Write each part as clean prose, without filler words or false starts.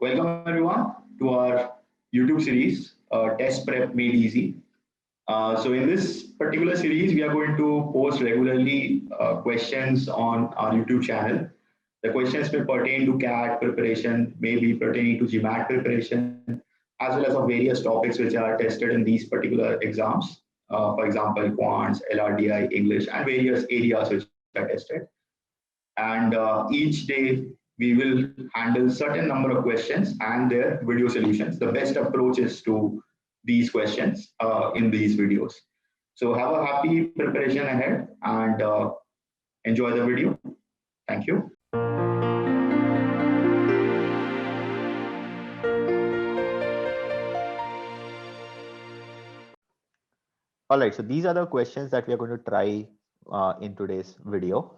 Welcome everyone to our YouTube series, Test Prep Made Easy. So in this particular series, we are going to post regularly questions on our YouTube channel. The questions may pertain to CAT preparation, maybe pertaining to GMAT preparation, as well as of various topics which are tested in these particular exams. For example, quants, LRDI, English, and various areas which are tested. And each day we will handle certain number of questions and their video solutions. The best approach is to these questions in these videos. So have a happy preparation ahead and enjoy the video. Thank you. All right, so these are the questions that we are going to try in today's video.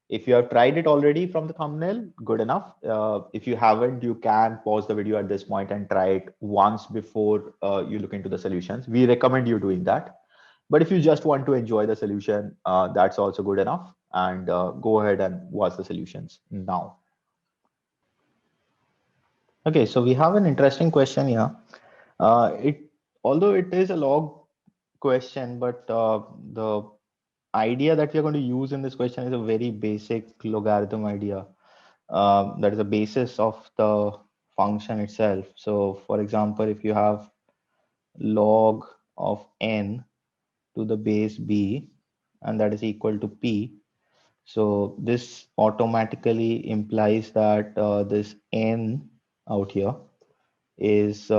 If you have tried it already from the thumbnail, good enough. If you haven't, you can pause the video at this point and try it once before you look into the solutions. We recommend you doing that. But if you just want to enjoy the solution, that's also good enough. And go ahead and watch the solutions now. Okay, so we have an interesting question here. Although it is a log question, but the idea that we are going to use in this question is a very basic logarithm idea. That is the basis of the function itself. So for example, if you have log of n to the base b, and that is equal to p, so this automatically implies that this n out here is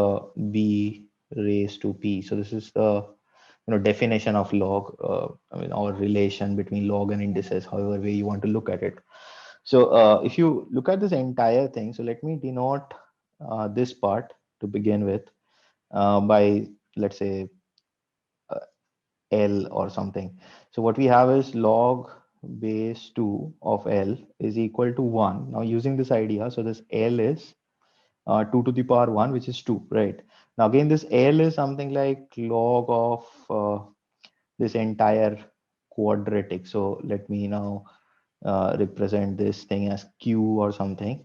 b raised to p. So this is the definition of log, or relation between log and indices, however way you want to look at it. So if you look at this entire thing, so let me denote this part to begin with by, let's say, uh, L or something. So what we have is log base 2 of L is equal to 1. Now using this idea, so this L is 2 to the power 1, which is 2, right? Now again, this L is something like log of this entire quadratic. So let me now represent this thing as Q or something.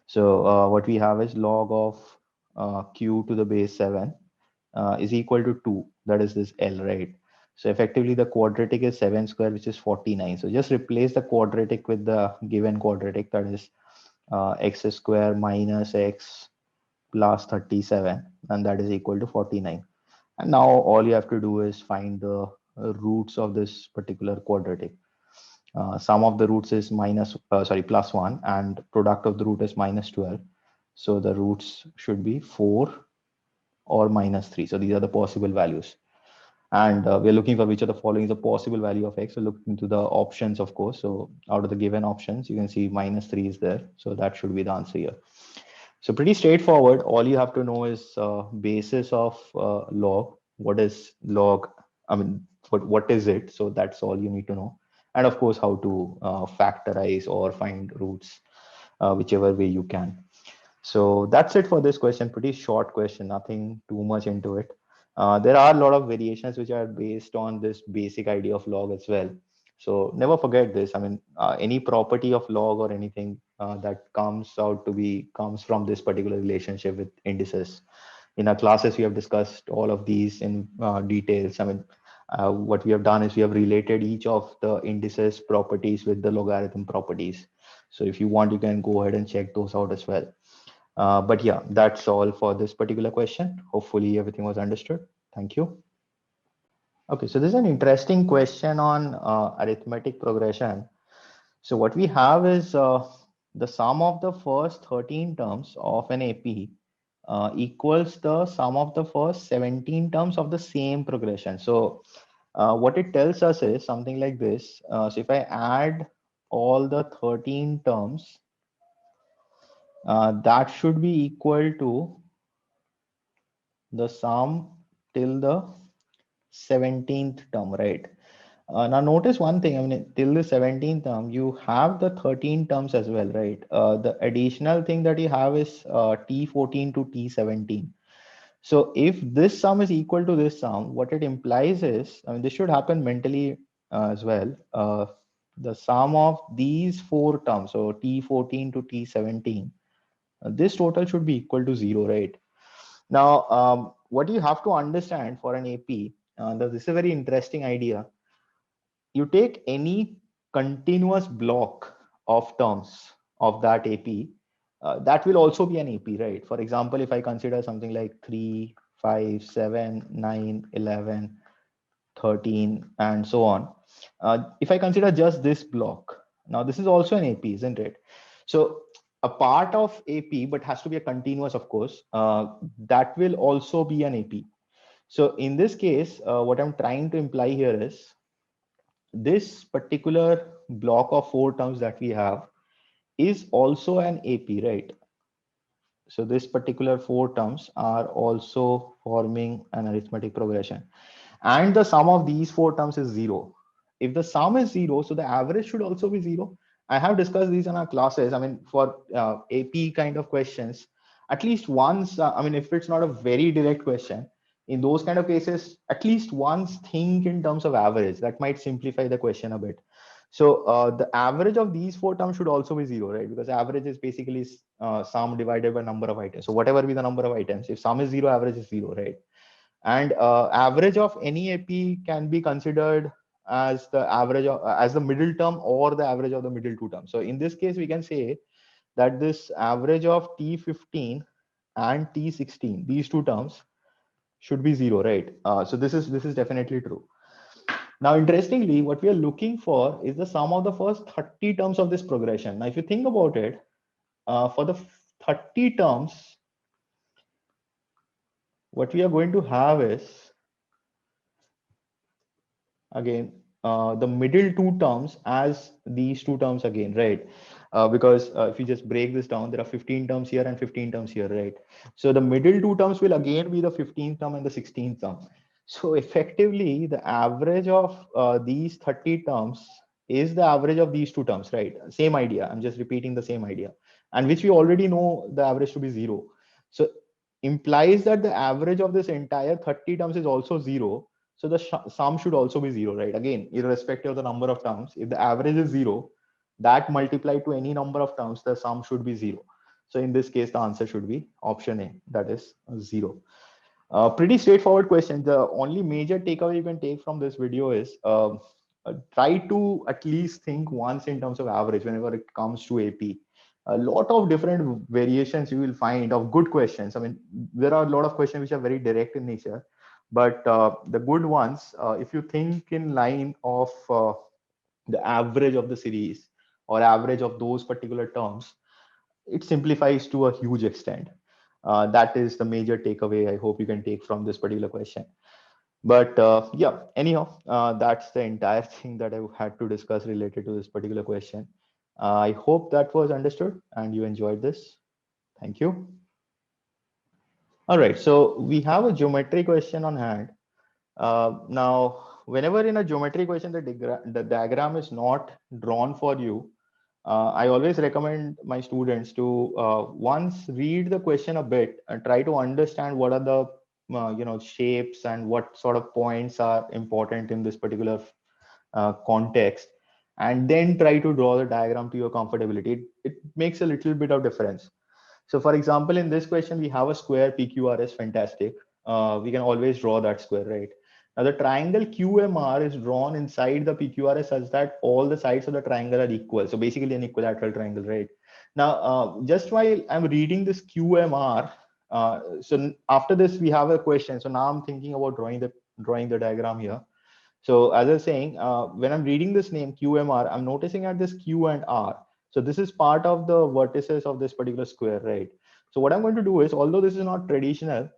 So what we have is log of Q to the base 7 is equal to 2. That is this L, right? So effectively the quadratic is 7 square, which is 49. So just replace the quadratic with the given quadratic, that is x square minus x plus 37, and that is equal to 49. And now all you have to do is find the roots of this particular quadratic. Sum of the roots is plus 1, and product of the root is minus 12. So the roots should be 4 or minus 3. So these are the possible values. And we're looking for which of the following is a possible value of x. So look into the options, of course. So out of the given options, you can see minus 3 is there. So that should be the answer here. So pretty straightforward. All you have to know is basis of log. What is log? I mean, what is it? So that's all you need to know. And of course, how to factorize or find roots, whichever way you can. So that's it for this question. Pretty short question, nothing too much into it. There are a lot of variations which are based on this basic idea of log as well. So never forget this. I mean, any property of log or anything that comes from this particular relationship with indices. In our classes, we have discussed all of these in details. I mean, what we have done is we have related each of the indices properties with the logarithm properties. So if you want, you can go ahead and check those out as well. But yeah, that's all for this particular question. Hopefully everything was understood. Thank you. Okay, so this is an interesting question on arithmetic progression. So what we have is the sum of the first 13 terms of an AP equals the sum of the first 17 terms of the same progression. So what it tells us is something like this. So if I add all the 13 terms, that should be equal to the sum till the 17th term, right? Now notice one thing, I mean, till the 17th term, you have the 13 terms as well, right? The additional thing that you have is T14 to T17. So if this sum is equal to this sum, what it implies is, I mean, this should happen mentally as well. The sum of these four terms, so T14 to T17, this total should be equal to 0, right? Now, what you have to understand for an AP, this is a very interesting idea. You take any continuous block of terms of that AP, that will also be an AP, right? For example, if I consider something like 3, 5, 7, 9, 11, 13, and so on. If I consider just this block, now this is also an AP, isn't it? So a part of AP, but has to be a continuous, of course, that will also be an AP. So in this case, what I'm trying to imply here is this particular block of 4 terms that we have is also an AP, right? So this particular 4 terms are also forming an arithmetic progression. And the sum of these 4 terms is 0. If the sum is 0, so the average should also be 0. I have discussed these in our classes. I mean, for AP kind of questions, at least once, I mean, if it's not a very direct question, in those kind of cases, at least once think in terms of average. That might simplify the question a bit. So the average of these 4 terms should also be 0, right? Because average is basically sum divided by number of items. So whatever be the number of items, if sum is 0, average is 0, right? And average of any AP can be considered as the average of, as the middle term or the average of the middle 2 terms. So in this case, we can say that this average of T15 and T16, these 2 terms should be 0, right? So this is definitely true. Now, interestingly, what we are looking for is the sum of the first 30 terms of this progression. Now, if you think about it, for the 30 terms, what we are going to have is, again, the middle 2 terms as these 2 terms again, right? Because if you just break this down, there are 15 terms here and 15 terms here, right? So the middle 2 terms will again be the 15th term and the 16th term. So effectively, the average of these 30 terms is the average of these 2 terms, right? Same idea. I'm just repeating the same idea, and which we already know the average to be 0. So implies that the average of this entire 30 terms is also 0. So the sum should also be 0, right? Again, irrespective of the number of terms, if the average is 0, that multiplied to any number of terms, the sum should be 0. So in this case, the answer should be option A, that is 0. Pretty straightforward question. The only major takeaway you can take from this video is try to at least think once in terms of average whenever it comes to AP. A lot of different variations you will find of good questions. I mean, there are a lot of questions which are very direct in nature, but the good ones, if you think in line of the average of the series or average of those particular terms, it simplifies to a huge extent. That is the major takeaway I hope you can take from this particular question. But yeah, anyhow, that's the entire thing that I had to discuss related to this particular question. I hope that was understood and you enjoyed this. Thank you. All right, so we have a geometry question on hand. Now, whenever in a geometry question, the diagram is not drawn for you, I always recommend my students to once read the question a bit and try to understand what are the shapes and what sort of points are important in this particular context, and then try to draw the diagram to your comfortability. It makes a little bit of difference. So for example, in this question, we have a square PQRS, fantastic. We can always draw that square, right? Now the triangle QMR is drawn inside the PQRS such that all the sides of the triangle are equal. So basically an equilateral triangle, right? Now, just while I'm reading this QMR, so after this we have a question. So now I'm thinking about drawing the diagram here. So as I was saying, when I'm reading this name QMR, I'm noticing at this Q and R. So this is part of the vertices of this particular square, right? So what I'm going to do is, although this is not traditional,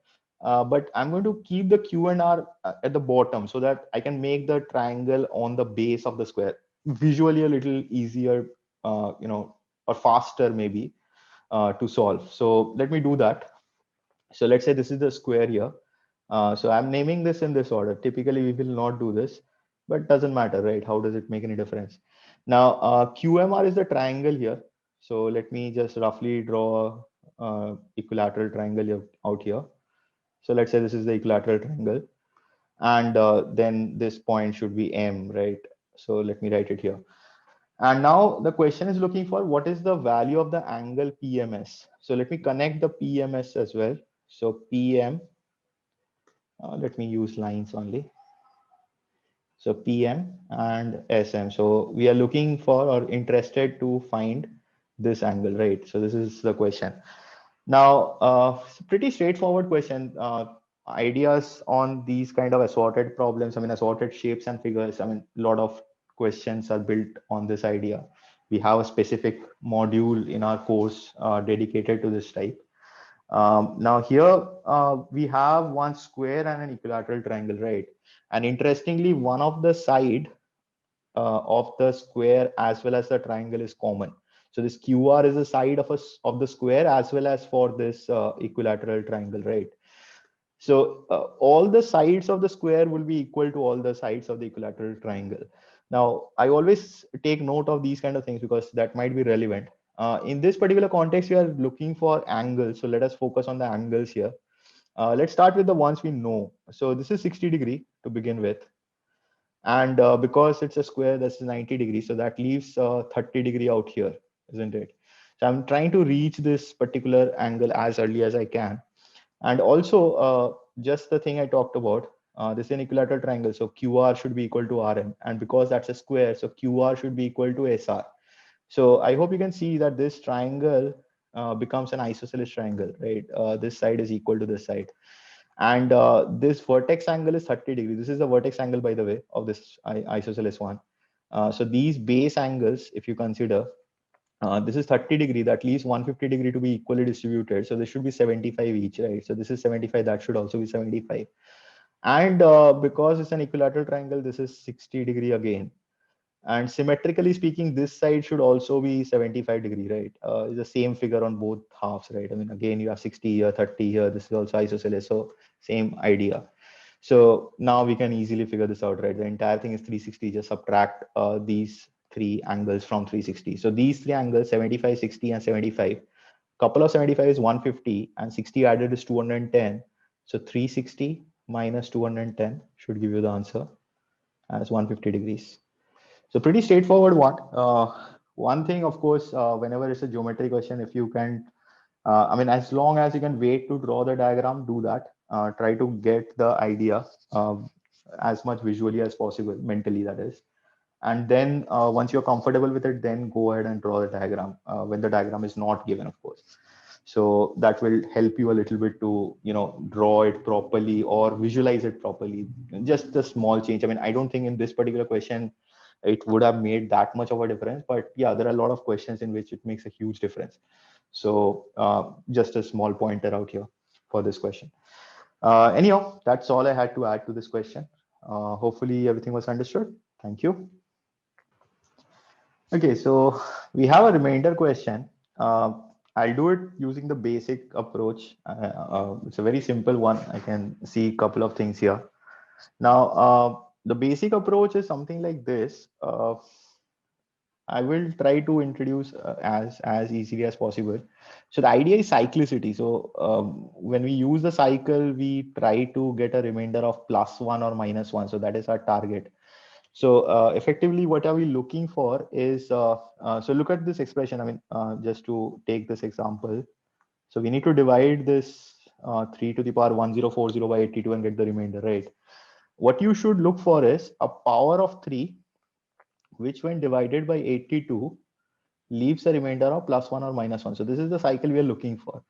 but I'm going to keep the Q and R at the bottom so that I can make the triangle on the base of the square visually a little easier, or faster maybe to solve. So let me do that. So let's say this is the square here. So I'm naming this in this order. Typically, we will not do this, but doesn't matter, right? How does it make any difference? Now, QMR is the triangle here. So let me just roughly draw equilateral triangle out here. So let's say this is the equilateral triangle. And then this point should be M, right? So let me write it here. And now the question is looking for what is the value of the angle PMS. So let me connect the PMS as well. So PM, let me use lines only. So PM and SM. So we are looking for or interested to find this angle, right? So this is the question. Now, it's a pretty straightforward question. Ideas on these kind of assorted problems, I mean, assorted shapes and figures, I mean, a lot of questions are built on this idea. We have a specific module in our course dedicated to this type. Now here we have one square and an equilateral triangle, right? And interestingly, one of the side of the square as well as the triangle is common. So this QR is the side of of the square as well as for this equilateral triangle, right? So all the sides of the square will be equal to all the sides of the equilateral triangle. Now, I always take note of these kind of things because that might be relevant. In this particular context, we are looking for angles. So let us focus on the angles here. Let's start with the ones we know. So this is 60 degree to begin with. And because it's a square, that's 90 degrees. So that leaves 30 degree out here, isn't it? So I'm trying to reach this particular angle as early as I can. And also, just the thing I talked about, this is an equilateral triangle. So QR should be equal to RM. And because that's a square, so QR should be equal to SR. So I hope you can see that this triangle becomes an isosceles triangle, right? This side is equal to this side. And this vertex angle is 30 degrees. This is the vertex angle, by the way, of this isosceles one. So these base angles, if you consider, this is 30 degree, that leaves 150 degree to be equally distributed. So this should be 75 each, right? So this is 75, that should also be 75. And because it's an equilateral triangle, this is 60 degree again. And symmetrically speaking, this side should also be 75 degree, right? It's the same figure on both halves, right? I mean, again, you have 60 here, 30 here. This is also isosceles, so same idea. So now we can easily figure this out, right? The entire thing is 360. Just subtract these three angles from 360. So these three angles, 75, 60, and 75. Couple of 75 is 150, and 60 added is 210. So 360 minus 210 should give you the answer as 150 degrees. So pretty straightforward one. One thing, of course, whenever it's a geometry question, if you can, I mean, as long as you can wait to draw the diagram, do that. Try to get the idea as much visually as possible, mentally that is. And then once you're comfortable with it, then go ahead and draw the diagram when the diagram is not given, of course. So that will help you a little bit to, draw it properly or visualize it properly. Just a small change. I mean, I don't think in this particular question, it would have made that much of a difference, but yeah, there are a lot of questions in which it makes a huge difference. So just a small pointer out here for this question. Anyhow, that's all I had to add to this question. Hopefully everything was understood. Thank you. Okay, so we have a remainder question. I'll do it using the basic approach. It's a very simple one. I can see a couple of things here. Now, the basic approach is something like this. I will try to introduce as easily as possible. So the idea is cyclicity. So when we use the cycle, we try to get a remainder of +1 or -1. So that is our target. So effectively, what are we looking for is, so look at this expression. I mean, just to take this example. So we need to divide this 3 to the power 1040 by 82 and get the remainder, right? What you should look for is a power of 3, which when divided by 82 leaves a remainder of +1 or -1. So this is the cycle we are looking for,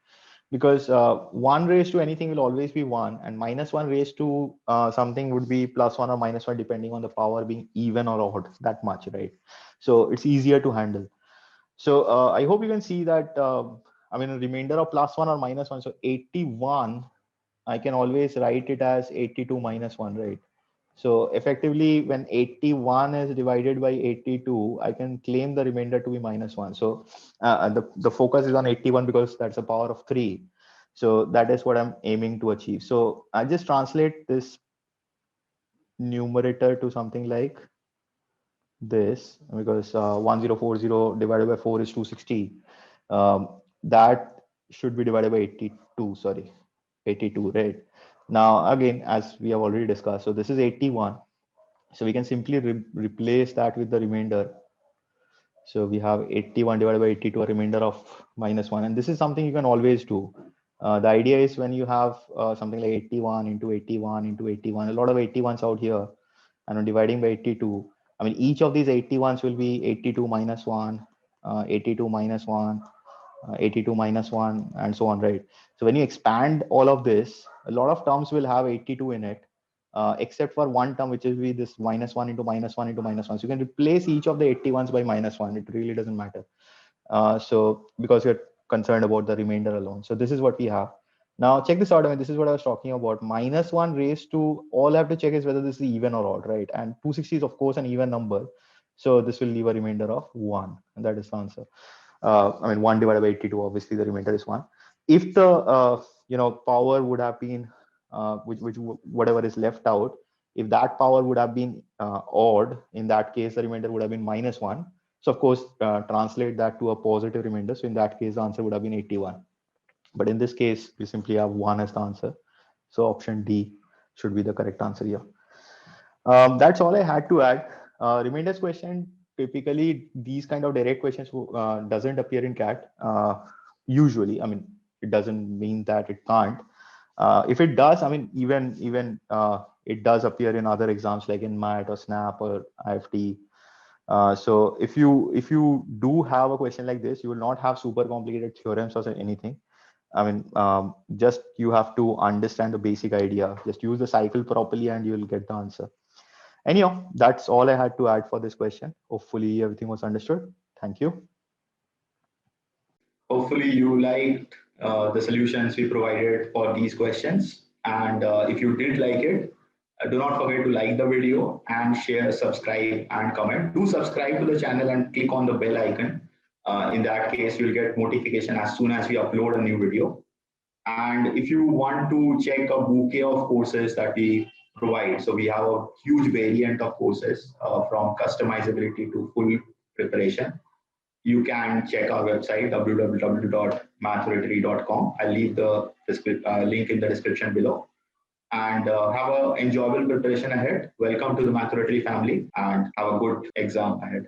because 1 raised to anything will always be 1, and -1 raised to something would be +1 or -1 depending on the power being even or odd, that much, right? So it's easier to handle. So I hope you can see that, I mean, a remainder of +1 or -1. So 81, I can always write it as 82 -1, right? So effectively, when 81 is divided by 82, I can claim the remainder to be -1. So the focus is on 81 because that's a power of 3. So that is what I'm aiming to achieve. So I just translate this numerator to something like this, because 1040 divided by 4 is 260. That should be divided by 82, sorry, 82, right? Now, again, as we have already discussed, so this is 81. So we can simply replace that with the remainder. So we have 81 divided by 82, a remainder of -1. And this is something you can always do. The idea is when you have something like 81 into 81 into 81, a lot of 81s out here, and I'm dividing by 82. I mean, each of these 81s will be 82 minus 1, 82 minus 1, 82 minus 1, and so on, right? So when you expand all of this, a lot of terms will have 82 in it, except for one term, which will be this -1 into -1 into -1. So you can replace each of the 81s by -1. It really doesn't matter. So because you're concerned about the remainder alone. So this is what we have. Now check this out. I mean, this is what I was talking about. -1 raised to, all I have to check is whether this is even or odd, right? And 260 is of course an even number. So this will leave a remainder of 1. And that is the answer. I mean, 1 divided by 82, obviously the remainder is 1. If the, power would have been, whatever is left out, if that power would have been odd, in that case, the remainder would have been -1. So of course, translate that to a positive remainder. So in that case, the answer would have been 81. But in this case, we simply have 1 as the answer. So option D should be the correct answer here. That's all I had to add. Remainders question, typically these kind of direct questions doesn't appear in CAT. Usually, I mean, it doesn't mean that it can't. If it does, I mean, even it does appear in other exams like in MAT or SNAP or IFT. So if you do have a question like this, you will not have super complicated theorems or anything. I mean, just you have to understand the basic idea. Just use the cycle properly and you will get the answer. Anyhow, that's all I had to add for this question. Hopefully everything was understood. Thank you. Hopefully you liked the solutions we provided for these questions. And if you did like it, do not forget to like the video and share, subscribe, and comment. Do subscribe to the channel and click on the bell icon. In that case, you'll get notification as soon as we upload a new video. And if you want to check a bouquet of courses that we provide, so we have a huge variant of courses from customizability to full preparation. You can check our website, www.mathoratory.com. I'll leave the link in the description below. And have an enjoyable preparation ahead. Welcome to the Math Oratory family and have a good exam ahead.